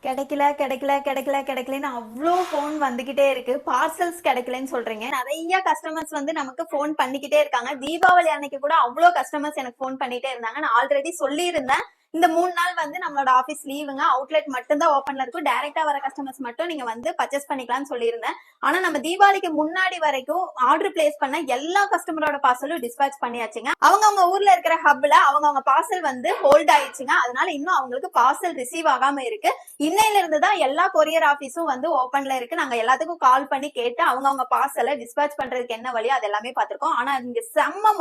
கிடைக்கல கிடைக்கல கிடைக்கல கிடைக்கலன்னு அவ்வளோ ஃபோன் வந்துகிட்டே இருக்கு. பார்சல்ஸ் கிடைக்கலன்னு சொல்றீங்க. நிறைய கஸ்டமர்ஸ் வந்து நமக்கு ஃபோன் பண்ணிக்கிட்டே இருக்காங்க. தீபாவளி அன்னைக்கு கூட அவ்வளோ கஸ்டமர்ஸ் எனக்கு ஃபோன் பண்ணிட்டே இருந்தாங்க. நான் ஆல்ரெடி சொல்லியிருந்தேன். இந்த 3 நாள் வந்து நம்மளோட ஆபீஸ் லீவுங்க. அவுட்லெட் மட்டும் தான் ஓப்பன்ல இருக்கும். டைரக்டா வர கஸ்டமர்ஸ் மட்டும் நீங்க வந்து பர்ச்சேஸ் பண்ணிக்கலாம்னு சொல்லியிருந்தேன். ஆனா நம்ம தீபாவளிக்கு முன்னாடி வரைக்கும் ஆர்டர் பிளேஸ் பண்ண எல்லா கஸ்டமரோட பார்சலும் டிஸ்பேச் பண்ணியாச்சுங்க. அவங்க ஊர்ல இருக்கிற ஹப்ல அவங்க பார்சல் வந்து ஹோல்ட் ஆயிடுச்சுங்க. அதனால இன்னும் அவங்களுக்கு பார்சல் ரிசீவ் ஆகாம இருக்கு. இன்னையில இருந்து தான் எல்லா கொரியர் ஆபீஸும் வந்து ஓப்பன்ல இருக்கு. நாங்க எல்லாத்துக்கும் கால் பண்ணி கேட்டு அவங்க பார்சலை டிஸ்பேச் பண்றதுக்கு என்ன வழி அது எல்லாமே பார்த்திருக்கோம். ஆனா இங்க செம்ம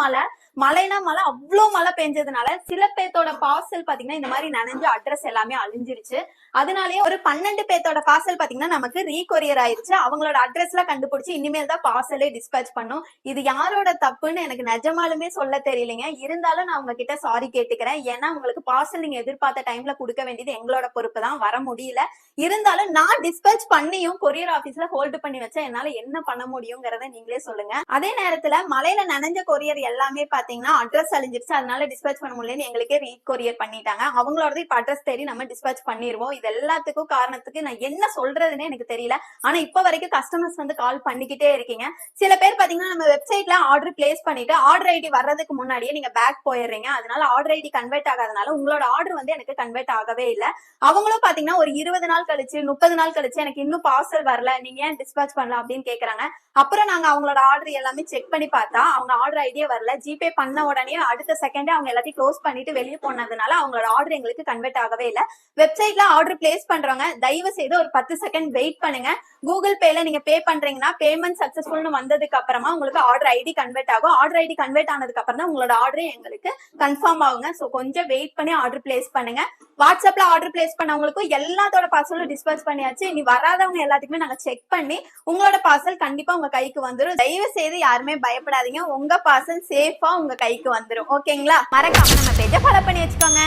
மழைனா மழை அவ்வளவு மழை பெஞ்சதுனால சில பேர்த்தோட பார்சல் பாத்தீங்கன்னா இந்த மாதிரி நனைஞ்சு அட்ரஸ் எல்லாமே அழிஞ்சிருச்சு. அதனாலயே ஒரு 12 பேர்த்தோட பார்சல் பாத்தீங்கன்னா நமக்கு ரீகொரியர் ஆயிருச்சு. அவங்களோட அட்ரஸ்ல கண்டுபிடிச்சு இனிமேல் தான் பார்சலே டிஸ்பேச் பண்ணும். இது யாரோட தப்புன்னு எனக்கு நிஜமாலுமே சொல்ல தெரியலைங்க. இருந்தாலும் நான் உங்ககிட்ட சாரி கேட்டுக்கிறேன். ஏன்னா உங்களுக்கு பார்சல் நீங்க எதிர்பார்த்த டைம்ல கொடுக்க வேண்டியது எங்களோட பொறுப்பு தான். வர முடியல. இருந்தாலும் நான் டிஸ்பேச் பண்ணியும் கொரியர் ஆபீஸ்ல ஹோல்டு பண்ணி வச்சா என்னால என்ன பண்ண முடியுங்கிறத நீங்களே சொல்லுங்க. அதே நேரத்துல மழையில நனைஞ்ச கொரியர் எல்லாமே பாத்தீங்கன்னா அட்ரஸ் அழிஞ்சிருச்சு. அதனால டிஸ்பேச் பண்ண முடியலன்னு எங்களுக்கே ரீகொரியர் பண்ணிட்டாங்க. அவங்களோட இப்ப அட்ரஸ் தேடி நம்ம டிஸ்பேச் பண்ணிடுவோம். இது எல்லாத்துக்கும் காரணத்துக்கு நான் என்ன சொல்றதுன்னே எனக்கு தெரியல. ஆனா இப்ப வரைக்கும் கஸ்டமர்ஸ் வந்து கால் பண்ணிக்கிட்டே இருக்கீங்க. சில பேர் பாத்தீங்கன்னா நம்ம வெப்சைட்ல ஆர்டர் பிளேஸ் பண்ணிட்டு ஆர்டர் ஐடி வர்றதுக்கு முன்னாடியே நீங்க பேக் போயிடுறீங்க. அதனால ஆர்டர் ஐடி கன்வெர்ட் ஆகாதனால உங்களோட ஆர்டர் வந்து எனக்கு கன்வெர்ட் ஆகவே இல்லை. அவங்களும் பாத்தீங்கன்னா ஒரு 20 நாள் கழிச்சு 30 நாள் கழிச்சு எனக்கு இன்னும் பார்சல் வரல, நீங்க ஏன் டிஸ்பேச் பண்ணலாம் அப்படின்னு கேக்குறாங்க. அப்புறம் நாங்க அவங்களோட ஆர்டர் எல்லாமே செக் பண்ணி பார்த்தா அவங்க ஆர்டர் ஐடியே வரல. ஜிபே பண்ண உடனே அடுத்த செகண்டே அவங்க எல்லாத்தையும் க்ளோஸ் பண்ணிட்டு வெளியே போனதுனால அவங்களோட ஆர்டர் எங்களுக்கு கன்வெர்ட் ஆகவே இல்லை. வெப்சைட்ல ஆர்டர் பிளேஸ் பண்றவங்க தயவு செய்து ஒரு 10 செகண்ட் வெயிட் பண்ணுங்க. கூகுள் பேல நீங்க பே பண்றீங்கன்னா பேமெண்ட் சக்சஸ்ஃபுல்னு வந்ததுக்கு அப்புறமா உங்களுக்கு ஆர்டர் ஐடி கன்வெர்ட் ஆகும். ஆர்டர் ஐடி கன்வெர்ட் ஆனதுக்கு அப்புறம் தான் உங்களோட ஆர்டர் எங்களுக்கு கன்ஃபார்ம் ஆகுங்க. சோ கொஞ்சம் வெயிட் பண்ணி ஆர்டர் பிளேஸ் பண்ணுங்க. வாட்ஸ்அப்ல ஆர்டர் பிளேஸ் பண்ணவங்களுக்கும் எல்லாத்தோட பார்சலும் டிஸ்பேச் பண்ணியாச்சு. இனி வராதவங்க எல்லாத்துக்குமே நாங்க செக் பண்ணி உங்களோட பார்சல் கண்டிப்பா உங்க கைக்கு வந்துடும். தயவு செய்து யாருமே பயப்படாதீங்க. உங்க பார்சல் சேஃபா உங்க கைக்கு வந்துடும். ஓகேங்களா? மறக்காம நம்ம பேஜை ஃபாலோ பண்ணி வச்சுக்கோங்க.